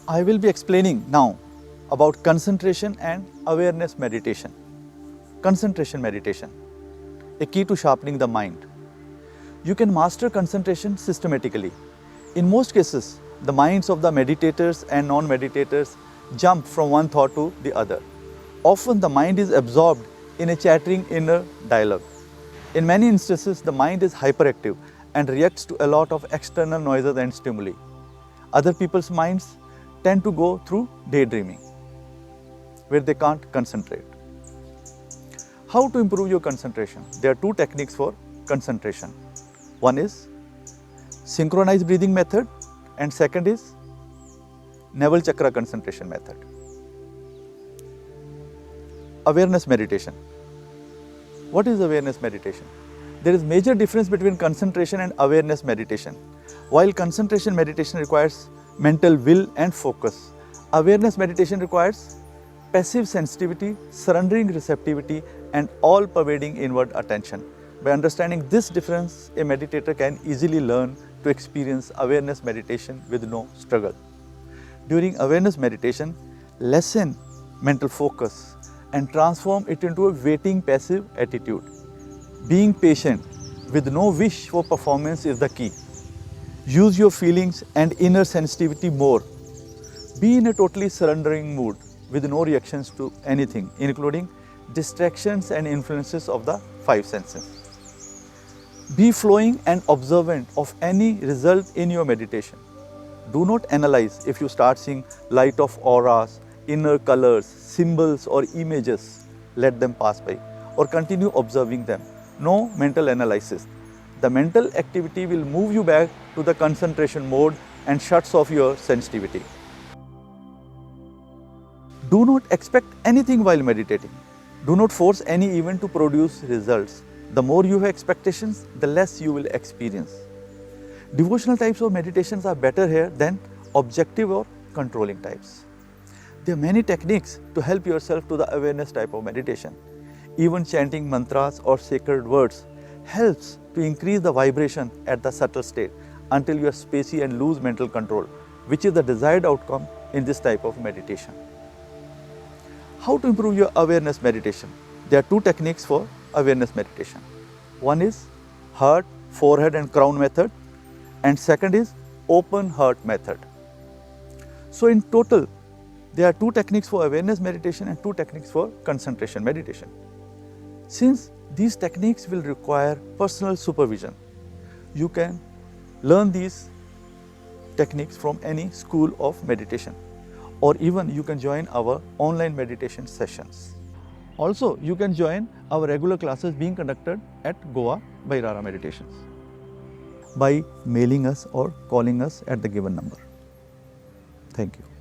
I will be explaining now about concentration and awareness meditation. Concentration meditation, a key to sharpening the mind. You can master concentration systematically. In most cases, the minds of the meditators and non-meditators jump from one thought to the other. Often the mind is absorbed in a chattering inner dialogue. In many instances, the mind is hyperactive and reacts to a lot of external noises and stimuli. Other people's minds tend to go through daydreaming, where they can't concentrate. How to improve your concentration? There are two techniques for concentration. One is synchronized breathing method and second is navel chakra concentration method. Awareness meditation. What is awareness meditation? There is major difference between concentration and awareness meditation. While concentration meditation requires mental will and focus, awareness meditation requires passive sensitivity, surrendering receptivity and all-pervading inward attention. By understanding this difference, a meditator can easily learn to experience awareness meditation with no struggle. During awareness meditation, lessen mental focus and transform it into a waiting passive attitude. Being patient with no wish for performance is the key. Use your feelings and inner sensitivity more. Be in a totally surrendering mood with no reactions to anything, including distractions and influences of the five senses. Be flowing and observant of any result in your meditation. Do not analyze if you start seeing light of auras, inner colors, symbols or images. Let them pass by or continue observing them. No mental analysis. The mental activity will move you back to the concentration mode and shuts off your sensitivity. Do not expect anything while meditating. Do not force any event to produce results. The more you have expectations, the less you will experience. Devotional types of meditations are better here than objective or controlling types. There are many techniques to help yourself to the awareness type of meditation. Even chanting mantras or sacred words helps to increase the vibration at the subtle state until you are spacey and lose mental control, which is the desired outcome in this type of meditation. How to improve your awareness meditation? There are two techniques for awareness meditation. One is heart, forehead and crown method and second is open heart method. So in total, there are two techniques for awareness meditation and two techniques for concentration meditation. Since these techniques will require personal supervision, you can learn these techniques from any school of meditation or even you can join our online meditation sessions. Also, you can join our regular classes being conducted at Goa by Rara Meditations by mailing us or calling us at the given number. Thank you.